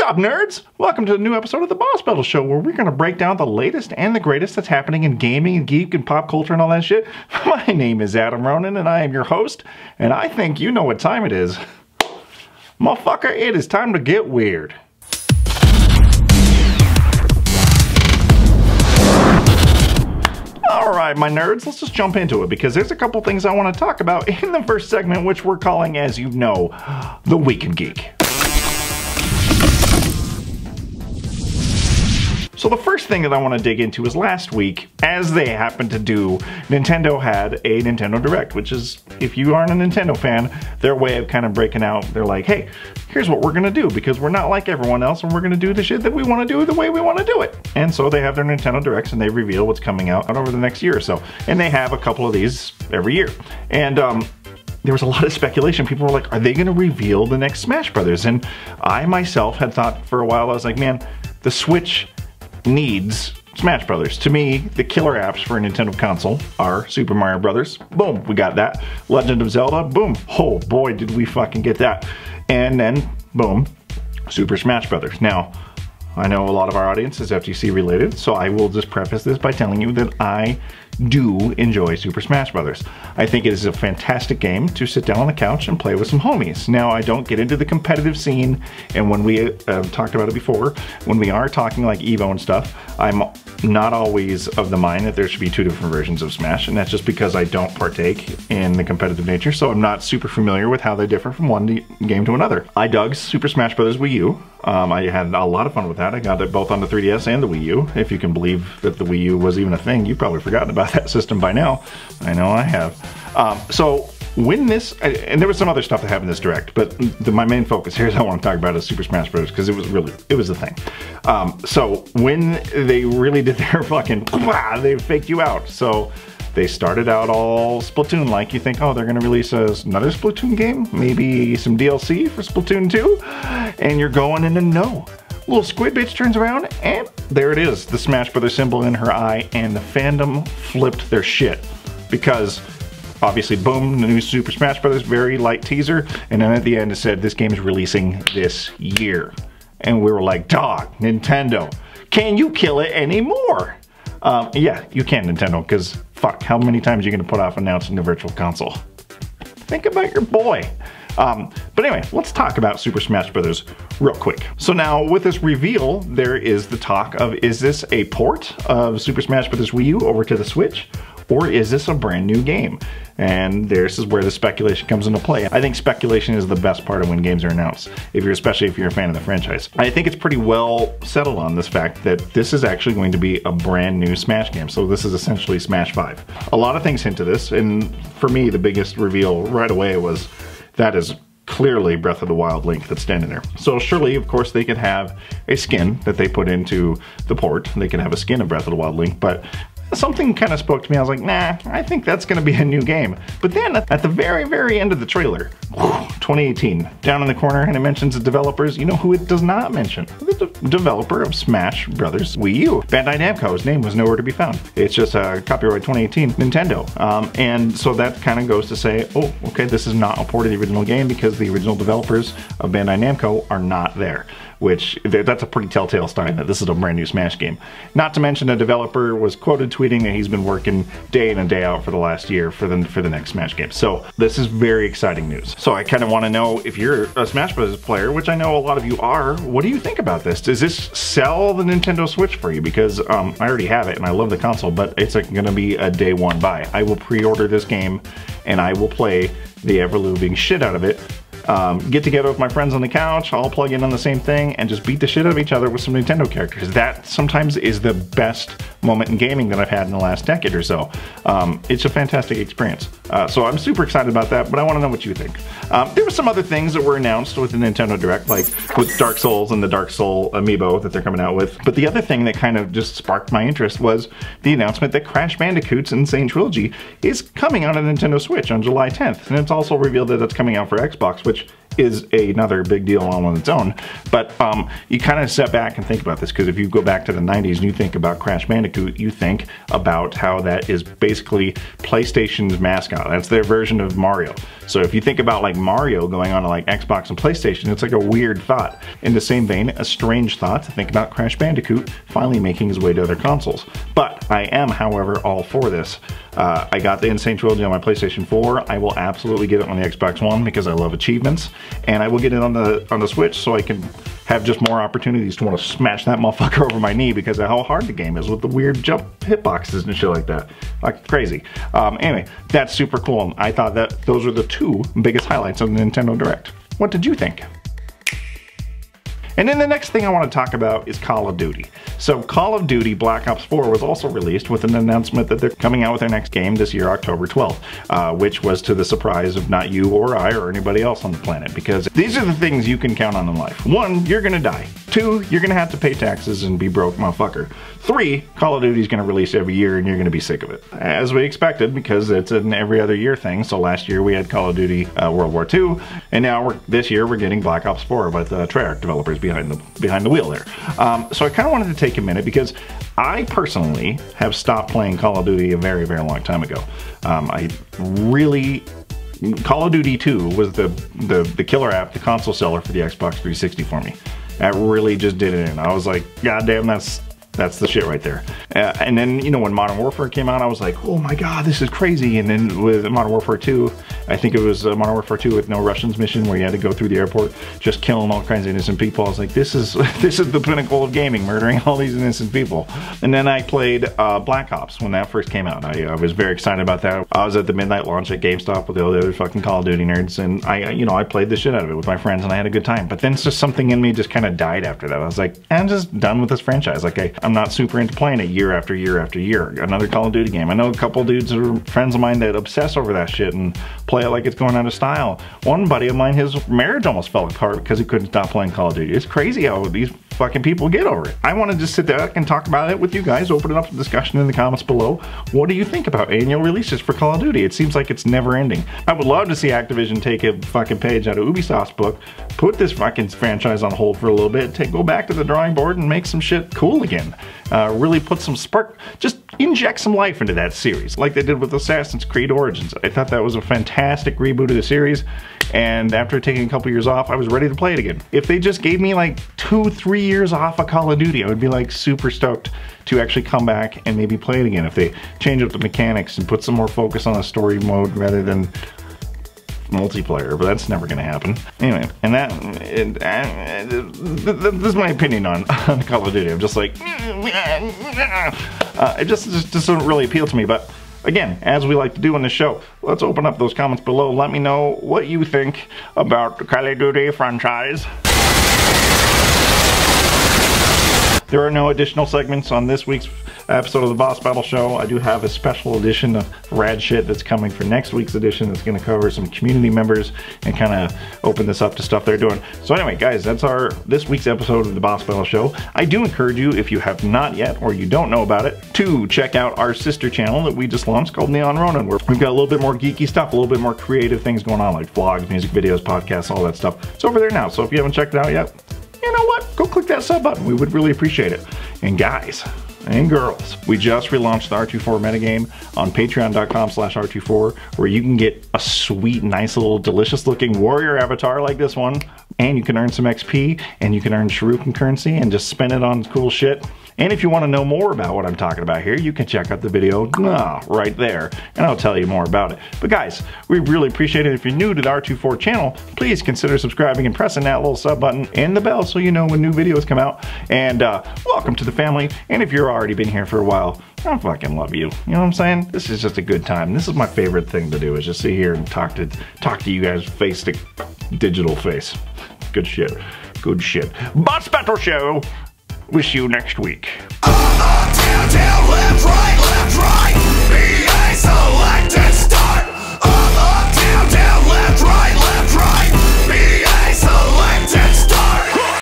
Sup, nerds? Welcome to a new episode of the Boss Battle Show, where we're going to break down the latest and the greatest that's happening in gaming and geek and pop culture and all that shit. My name is Adam Ronan, and I am your host, and I think you know what time it is. Motherfucker, it is time to get weird. Alright, my nerds, let's just jump into it, because there's a couple things I want to talk about in the first segment, which we're calling, as you know, The Week in Geek. So the first thing that I want to dig into is last week, as they happened to do, Nintendo had a Nintendo Direct, which is, if you aren't a Nintendo fan, their way of kind of breaking out, they're like, hey, here's what we're going to do, because we're not like everyone else, and we're going to do the shit that we want to do the way we want to do it. And so they have their Nintendo Directs, and they reveal what's coming out over the next year or so. And they have a couple of these every year. And, there was a lot of speculation. People were like, are they going to reveal the next Smash Brothers? And I myself had thought for a while, I was like, man, the Switch needs Smash Brothers. To me, the killer apps for a Nintendo console are Super Mario Brothers. Boom, we got that. Legend of Zelda. Boom. Oh boy, did we fucking get that. And then, boom, Super Smash Brothers. Now, I know a lot of our audience is FGC related, so I will just preface this by telling you that I do enjoy Super Smash Brothers. I think it is a fantastic game to sit down on the couch and play with some homies. Now, I don't get into the competitive scene, and when we talked about it before, when we are talking like Evo and stuff, I'm not always of the mind that there should be two different versions of Smash, and that's just because I don't partake in the competitive nature, so I'm not super familiar with how they differ from one game to another. I dug Super Smash Bros. Wii U. I had a lot of fun with that. I got it both on the 3DS and the Wii U. If you can believe that the Wii U was even a thing, you've probably forgotten about that system by now. I know I have. So when this, and there was some other stuff that happened in this Direct, but my main focus here is I want to talk about is Super Smash Bros. Because it was a thing. So when they really did their fucking, they faked you out. So they started out all Splatoon-like. You think, oh, they're going to release another Splatoon game? Maybe some DLC for Splatoon 2? And you're going into no. Little squid bitch turns around, and there it is. The Smash Brothers symbol in her eye, and the fandom flipped their shit. Because, obviously, boom, the new Super Smash Brothers, very light teaser, and then at the end it said, this game is releasing this year. And we were like, dog, Nintendo, can you kill it anymore? Yeah, you can, Nintendo, because fuck, how many times are you going to put off announcing the Virtual Console? Think about your boy. But anyway, let's talk about Super Smash Bros. Real quick. So now, with this reveal, there is the talk of, is this a port of Super Smash Bros. Wii U over to the Switch? Or is this a brand new game? And this is where the speculation comes into play. I think speculation is the best part of when games are announced, especially if you're a fan of the franchise. I think it's pretty well settled on this fact that this is actually going to be a brand new Smash game. So this is essentially Smash 5. A lot of things hint to this, and for me, the biggest reveal right away was that is clearly Breath of the Wild Link that's standing there. So surely, of course, they could have a skin that they put into the port. They can have a skin of Breath of the Wild Link, but something kind of spoke to me. I was like, nah, I think that's going to be a new game. But then at the very, very end of the trailer, 2018, down in the corner, and it mentions the developers. You know who it does not mention? The developer of Smash Brothers Wii U. Bandai Namco's name was nowhere to be found. It's just copyright 2018 Nintendo. And so that kind of goes to say, oh, okay, this is not a port of the original game because the original developers of Bandai Namco are not there. Which, that's a pretty telltale sign that this is a brand new Smash game. Not to mention the developer was quoted tweeting that he's been working day in and day out for the last year for the next Smash game. So this is very exciting news. So I kind of want to know, if you're a Smash Bros. Player, which I know a lot of you are, what do you think about this? Does this sell the Nintendo Switch for you? Because I already have it and I love the console, but it's going to be a day one buy. I will pre-order this game and I will play the ever-looping shit out of it. Get together with my friends on the couch, all plug in on the same thing, and just beat the shit out of each other with some Nintendo characters. That sometimes is the best moment in gaming that I've had in the last decade or so. It's a fantastic experience. So I'm super excited about that, but I want to know what you think. There were some other things that were announced with the Nintendo Direct, like with Dark Souls and the Dark Soul amiibo that they're coming out with. But the other thing that kind of just sparked my interest was the announcement that Crash Bandicoot's Insane Trilogy is coming on a Nintendo Switch on July 10th. And it's also revealed that it's coming out for Xbox, which is another big deal on its own. But you kind of step back and think about this, because if you go back to the 90s and you think about Crash Bandicoot, you think about how that is basically PlayStation's mascot. That's their version of Mario. So if you think about like Mario going on to like Xbox and PlayStation, it's like a weird thought. In the same vein, a strange thought to think about Crash Bandicoot finally making his way to other consoles. But I am, however, all for this. I got the Insane Trilogy on my PlayStation 4. I will absolutely get it on the Xbox One because I love achievements, and I will get it on the Switch so I can have just more opportunities to want to smash that motherfucker over my knee because of how hard the game is with the weird jump hitboxes and shit like that. Like crazy. Anyway, that's super cool. I thought that those are the two biggest highlights of the Nintendo Direct. What did you think? And then the next thing I want to talk about is Call of Duty. So Call of Duty Black Ops 4 was also released with an announcement that they're coming out with their next game this year, October 12th, which was to the surprise of not you or I or anybody else on the planet, because these are the things you can count on in life. 1, you're gonna die. 2, you're gonna have to pay taxes and be broke motherfucker. 3, Call of Duty is gonna release every year and you're gonna be sick of it. As we expected, because it's an every other year thing. So last year we had Call of Duty World War II, and now this year we're getting Black Ops 4 with Treyarch developers behind the wheel there. So I kind of wanted to take a minute because I personally have stopped playing Call of Duty a very, very long time ago. Call of Duty 2 was the killer app, the console seller for the Xbox 360 for me. That really just did it in. I was like, God damn, that's the shit right there. And then, you know, when Modern Warfare came out, I was like, oh my god, this is crazy. And then with Modern Warfare 2, I think it was Modern Warfare 2 with No Russians mission, where you had to go through the airport just killing all kinds of innocent people. I was like, this is the pinnacle of gaming, murdering all these innocent people. And then I played Black Ops when that first came out. I was very excited about that. I was at the midnight launch at GameStop with all the other fucking Call of Duty nerds, and I played the shit out of it with my friends, and I had a good time. But then it's just something in me just kind of died after that. I was like, I'm just done with this franchise. Like, I'm not super into playing it year after year after year. Another Call of Duty game. I know a couple dudes or friends of mine that obsess over that shit and play it like it's going out of style. One buddy of mine, his marriage almost fell apart because he couldn't stop playing Call of Duty. It's crazy how these fucking people get over it. I want to just sit there and talk about it with you guys, open it up to discussion in the comments below. What do you think about annual releases for Call of Duty? It seems like it's never ending. I would love to see Activision take a fucking page out of Ubisoft's book, put this fucking franchise on hold for a little bit, go back to the drawing board and make some shit cool again. Really put some spark, just inject some life into that series, like they did with Assassin's Creed Origins. I thought that was a fantastic reboot of the series, and after taking a couple years off, I was ready to play it again. If they just gave me like 2-3 years off of Call of Duty, I would be like super stoked to actually come back and maybe play it again. If they change up the mechanics and put some more focus on the story mode rather than multiplayer, but that's never gonna happen. Anyway, and this is my opinion on Call of Duty. I'm just like, it just doesn't really appeal to me. But again, as we like to do on this show, let's open up those comments below. Let me know what you think about the Call of Duty franchise. There are no additional segments on this week's episode of the Boss Battle Show. I do have a special edition of rad shit that's coming for next week's edition that's going to cover some community members and kind of open this up to stuff they're doing. So anyway, guys, that's this week's episode of the Boss Battle Show. I do encourage you, if you have not yet or you don't know about it, to check out our sister channel that we just launched called Neon Ronin, where we've got a little bit more geeky stuff, a little bit more creative things going on, like vlogs, music videos, podcasts, all that stuff. It's over there now, so if you haven't checked it out yet, you know what? Go click that sub button. We would really appreciate it. And guys and girls, we just relaunched the R24 metagame on patreon.com/R24, where you can get a sweet, nice little delicious looking warrior avatar like this one, and you can earn some XP, and you can earn Shuriken currency and just spend it on cool shit. And if you want to know more about what I'm talking about here, you can check out the video right there, and I'll tell you more about it. But guys, we really appreciate it. If you're new to the R24 channel, please consider subscribing and pressing that little sub button and the bell so you know when new videos come out. And welcome to the family. And if you've already been here for a while, I fucking love you. You know what I'm saying? This is just a good time. This is my favorite thing to do, is just sit here and talk to you guys face to digital face. Good shit. Good shit. Boss Battle Show. We'll see you next week. Down, left, right, left, right.